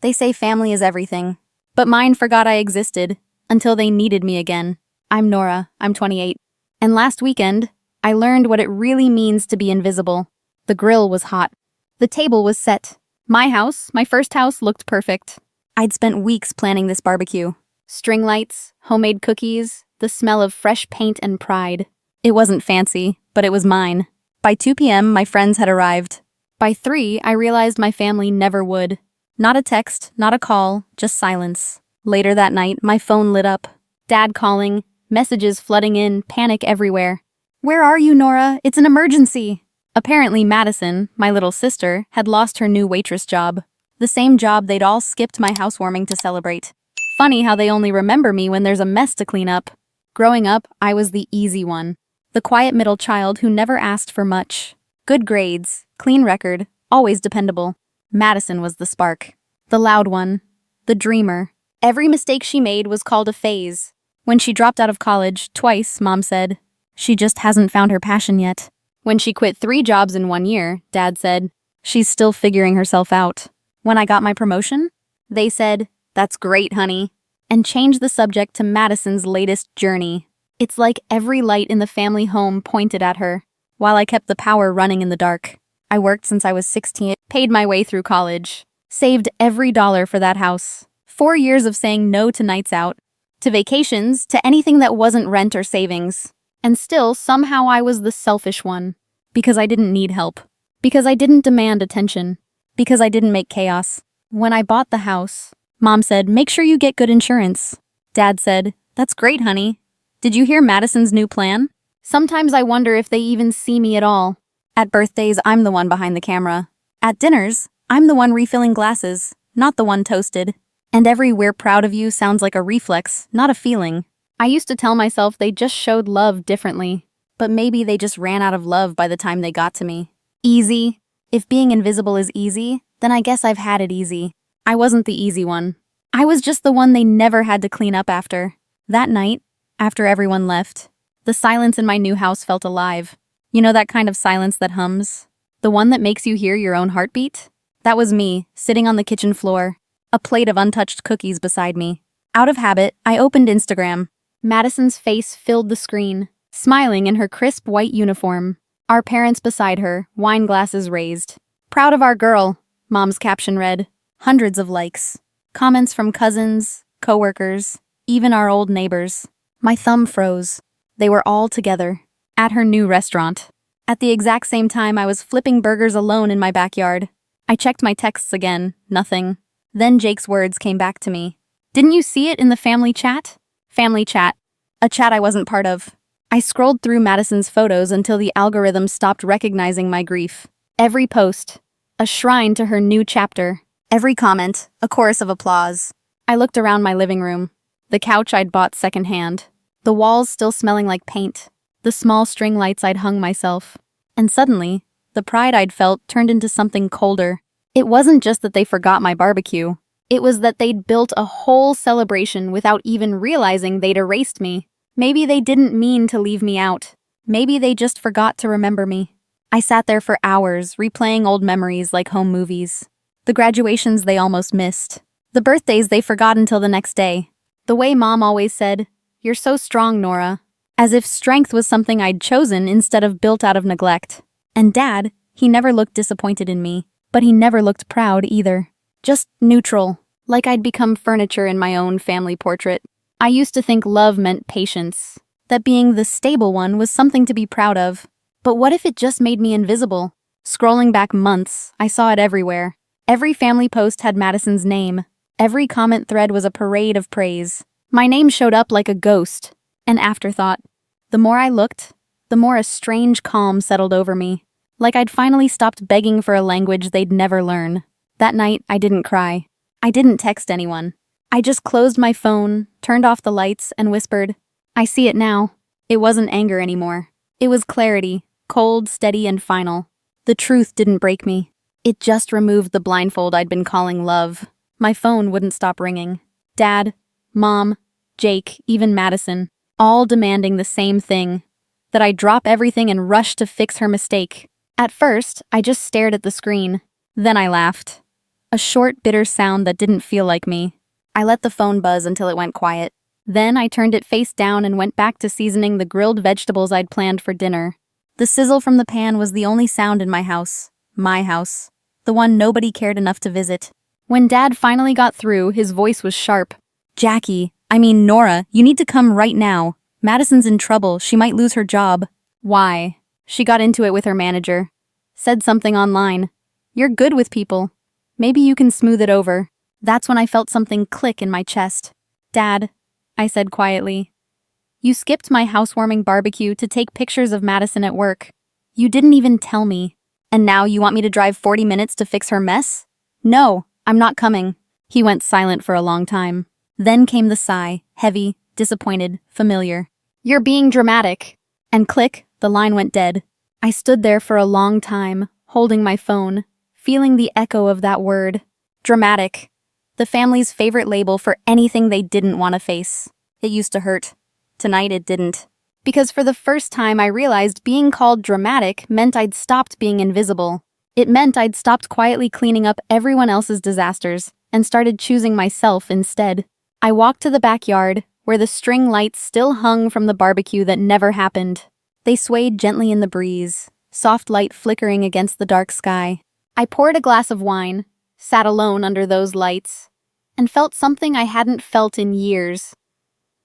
They say family is everything. But mine forgot I existed until they needed me again. I'm Nora, I'm 28. And last weekend, I learned what it really means to be invisible. The grill was hot. The table was set. My house, my first house, looked perfect. I'd spent weeks planning this barbecue. String lights, homemade cookies, the smell of fresh paint and pride. It wasn't fancy, but it was mine. By 2 p.m., my friends had arrived. By 3, I realized my family never would. Not a text, not a call, just silence. Later that night, my phone lit up. Dad calling, messages flooding in, panic everywhere. "Where are you, Nora? It's an emergency!" Apparently Madison, my little sister, had lost her new waitress job. The same job they'd all skipped my housewarming to celebrate. Funny how they only remember me when there's a mess to clean up. Growing up, I was the easy one. The quiet middle child who never asked for much. Good grades, clean record, always dependable. Madison was the spark. The loud one. The dreamer. Every mistake she made was called a phase. When she dropped out of college, twice, Mom said, "She just hasn't found her passion yet." When she quit 3 jobs in 1 year, Dad said, "She's still figuring herself out." When I got my promotion, they said, "That's great, honey," and changed the subject to Madison's latest journey. It's like every light in the family home pointed at her, while I kept the power running in the dark. I worked since I was 16, paid my way through college, saved every dollar for that house. 4 years of saying no to nights out, to vacations, to anything that wasn't rent or savings. And still, somehow I was the selfish one. Because I didn't need help. Because I didn't demand attention. Because I didn't make chaos. When I bought the house, Mom said, "Make sure you get good insurance." Dad said, "That's great, honey. Did you hear Madison's new plan?" Sometimes I wonder if they even see me at all. At birthdays, I'm the one behind the camera. At dinners, I'm the one refilling glasses, not the one toasted. And every "we're proud of you" sounds like a reflex, not a feeling. I used to tell myself they just showed love differently. But maybe they just ran out of love by the time they got to me. Easy. If being invisible is easy, then I guess I've had it easy. I wasn't the easy one. I was just the one they never had to clean up after. That night, after everyone left, the silence in my new house felt alive. You know that kind of silence that hums? The one that makes you hear your own heartbeat? That was me, sitting on the kitchen floor, a plate of untouched cookies beside me. Out of habit, I opened Instagram. Madison's face filled the screen, smiling in her crisp white uniform. Our parents beside her, wine glasses raised. "Proud of our girl," Mom's caption read. Hundreds of likes. Comments from cousins, coworkers, even our old neighbors. My thumb froze. They were all together, at her new restaurant. At the exact same time, I was flipping burgers alone in my backyard. I checked my texts again, nothing. Then Jake's words came back to me. "Didn't you see it in the family chat?" Family chat. A chat I wasn't part of. I scrolled through Madison's photos until the algorithm stopped recognizing my grief. Every post, a shrine to her new chapter. Every comment, a chorus of applause. I looked around my living room. The couch I'd bought secondhand. The walls still smelling like paint. The small string lights I'd hung myself. And suddenly, the pride I'd felt turned into something colder. It wasn't just that they forgot my barbecue. It was that they'd built a whole celebration without even realizing they'd erased me. Maybe they didn't mean to leave me out. Maybe they just forgot to remember me. I sat there for hours, replaying old memories like home movies. The graduations they almost missed. The birthdays they forgot until the next day. The way Mom always said, "You're so strong, Nora." As if strength was something I'd chosen instead of built out of neglect. And Dad, he never looked disappointed in me, but he never looked proud either. Just neutral, like I'd become furniture in my own family portrait. I used to think love meant patience, that being the stable one was something to be proud of. But what if it just made me invisible? Scrolling back months, I saw it everywhere. Every family post had Madison's name. Every comment thread was a parade of praise. My name showed up like a ghost, an afterthought. The more I looked, the more a strange calm settled over me, like I'd finally stopped begging for a language they'd never learn. That night, I didn't cry. I didn't text anyone. I just closed my phone, turned off the lights, and whispered, "I see it now." It wasn't anger anymore. It was clarity, cold, steady, and final. The truth didn't break me. It just removed the blindfold I'd been calling love. My phone wouldn't stop ringing. Dad, Mom, Jake, even Madison, all demanding the same thing, that I drop everything and rush to fix her mistake. At first, I just stared at the screen. Then I laughed. A short, bitter sound that didn't feel like me. I let the phone buzz until it went quiet. Then I turned it face down and went back to seasoning the grilled vegetables I'd planned for dinner. The sizzle from the pan was the only sound in my house. My house. The one nobody cared enough to visit. When Dad finally got through, his voice was sharp. Nora, you need to come right now. Madison's in trouble. She might lose her job. Why? She got into it with her manager. Said something online. You're good with people. Maybe you can smooth it over. That's when I felt something click in my chest. Dad, I said quietly. You skipped my housewarming barbecue to take pictures of Madison at work. You didn't even tell me. And now you want me to drive 40 minutes to fix her mess? No, I'm not coming. He went silent for a long time. Then came the sigh, heavy, disappointed, familiar. You're being dramatic. And click, the line went dead. I stood there for a long time, holding my phone, feeling the echo of that word. Dramatic. The family's favorite label for anything they didn't want to face. It used to hurt. Tonight it didn't. Because for the first time I realized being called dramatic meant I'd stopped being invisible. It meant I'd stopped quietly cleaning up everyone else's disasters and started choosing myself instead. I walked to the backyard, where the string lights still hung from the barbecue that never happened. They swayed gently in the breeze, soft light flickering against the dark sky. I poured a glass of wine, sat alone under those lights, and felt something I hadn't felt in years.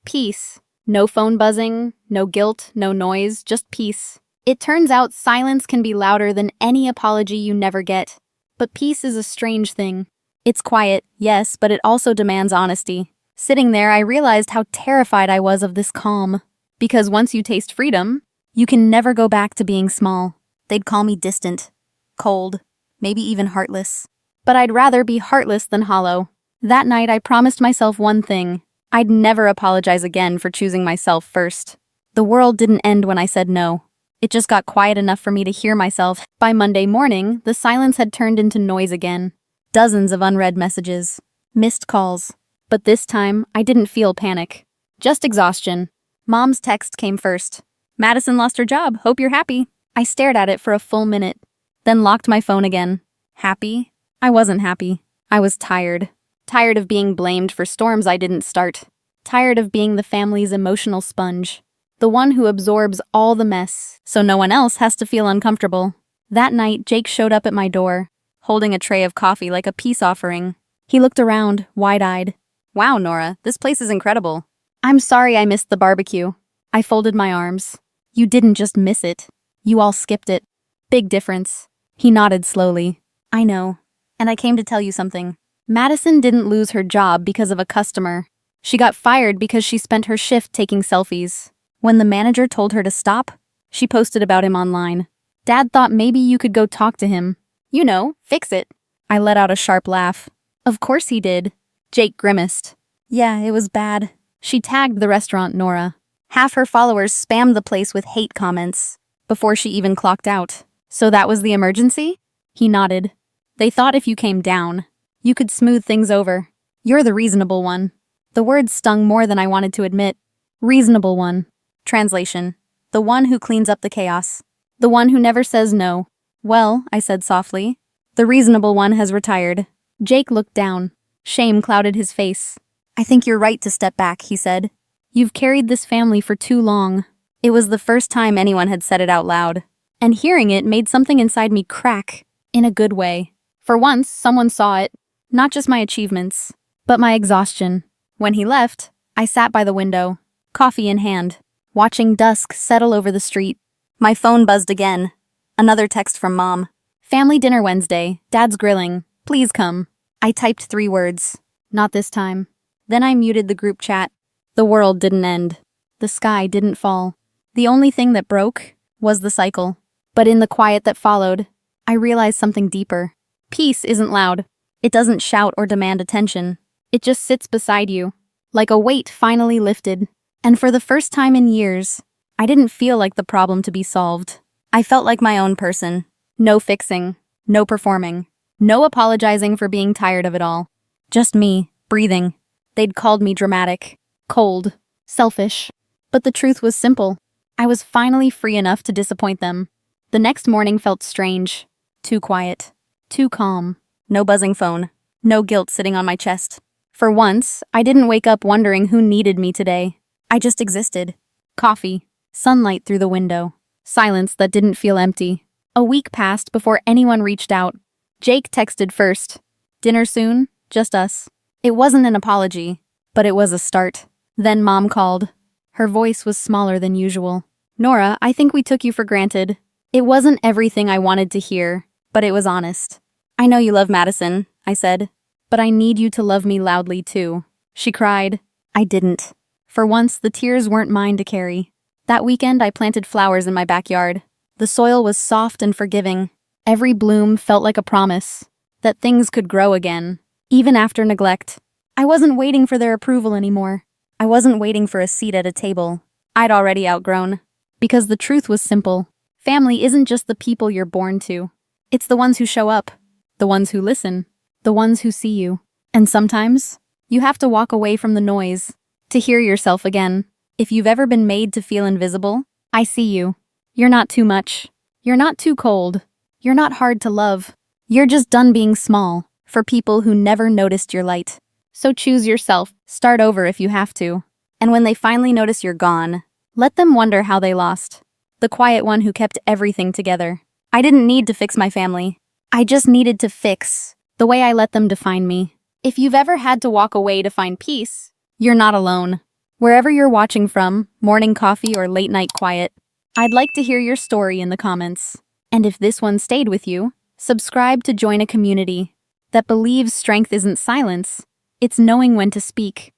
Peace. No phone buzzing, no guilt, no noise, just peace. It turns out silence can be louder than any apology you never get. But peace is a strange thing. It's quiet, yes, but it also demands honesty. Sitting there, I realized how terrified I was of this calm. Because once you taste freedom, you can never go back to being small. They'd call me distant, cold, maybe even heartless. But I'd rather be heartless than hollow. That night, I promised myself one thing. I'd never apologize again for choosing myself first. The world didn't end when I said no. It just got quiet enough for me to hear myself. By Monday morning, the silence had turned into noise again. Dozens of unread messages. Missed calls. But this time, I didn't feel panic. Just exhaustion. Mom's text came first. Madison lost her job. Hope you're happy. I stared at it for a full minute. Then locked my phone again. Happy? I wasn't happy. I was tired. Tired of being blamed for storms I didn't start. Tired of being the family's emotional sponge. The one who absorbs all the mess, so no one else has to feel uncomfortable. That night, Jake showed up at my door, holding a tray of coffee like a peace offering. He looked around, wide-eyed. Wow, Nora, this place is incredible. I'm sorry I missed the barbecue. I folded my arms. You didn't just miss it. You all skipped it. Big difference. He nodded slowly. I know. And I came to tell you something. Madison didn't lose her job because of a customer. She got fired because she spent her shift taking selfies. When the manager told her to stop, she posted about him online. Dad thought maybe you could go talk to him. You know, fix it. I let out a sharp laugh. Of course he did. Jake grimaced. Yeah, it was bad. She tagged the restaurant Nora. Half her followers spammed the place with hate comments before she even clocked out. So that was the emergency? He nodded. They thought if you came down, you could smooth things over. You're the reasonable one. The word stung more than I wanted to admit. Reasonable one. Translation. The one who cleans up the chaos. The one who never says no. Well, I said softly. The reasonable one has retired. Jake looked down. Shame clouded his face. I think you're right to step back, he said. You've carried this family for too long. It was the first time anyone had said it out loud. And hearing it made something inside me crack. In a good way. For once, someone saw it. Not just my achievements, but my exhaustion. When he left, I sat by the window, coffee in hand, watching dusk settle over the street. My phone buzzed again. Another text from Mom. Family dinner Wednesday. Dad's grilling. Please come. I typed 3 words. Not this time. Then I muted the group chat. The world didn't end. The sky didn't fall. The only thing that broke was the cycle. But in the quiet that followed, I realized something deeper. Peace isn't loud. It doesn't shout or demand attention. It just sits beside you, like a weight finally lifted. And for the first time in years, I didn't feel like the problem to be solved. I felt like my own person. No fixing, no performing, no apologizing for being tired of it all. Just me, breathing. They'd called me dramatic, cold, selfish. But the truth was simple. I was finally free enough to disappoint them. The next morning felt strange. Too quiet. Too calm. No buzzing phone. No guilt sitting on my chest. For once, I didn't wake up wondering who needed me today. I just existed. Coffee, sunlight through the window, silence that didn't feel empty. A week passed before anyone reached out. Jake texted first. Dinner soon? Just us. It wasn't an apology, but it was a start. Then Mom called. Her voice was smaller than usual. Nora, I think we took you for granted. It wasn't everything I wanted to hear, but it was honest. I know you love Madison, I said, but I need you to love me loudly too. She cried. I didn't. For once, the tears weren't mine to carry. That weekend, I planted flowers in my backyard. The soil was soft and forgiving. Every bloom felt like a promise that things could grow again, even after neglect. I wasn't waiting for their approval anymore. I wasn't waiting for a seat at a table I'd already outgrown. Because the truth was simple. Family isn't just the people you're born to. It's the ones who show up, the ones who listen, the ones who see you. And sometimes, you have to walk away from the noise to hear yourself again. If you've ever been made to feel invisible, I see you. You're not too much. You're not too cold. You're not hard to love. You're just done being small for people who never noticed your light. So choose yourself. Start over if you have to. And when they finally notice you're gone, let them wonder how they lost. The quiet one who kept everything together. I didn't need to fix my family. I just needed to fix the way I let them define me. If you've ever had to walk away to find peace, you're not alone. Wherever you're watching from, morning coffee or late night quiet, I'd like to hear your story in the comments. And if this one stayed with you, subscribe to join a community that believes strength isn't silence, it's knowing when to speak.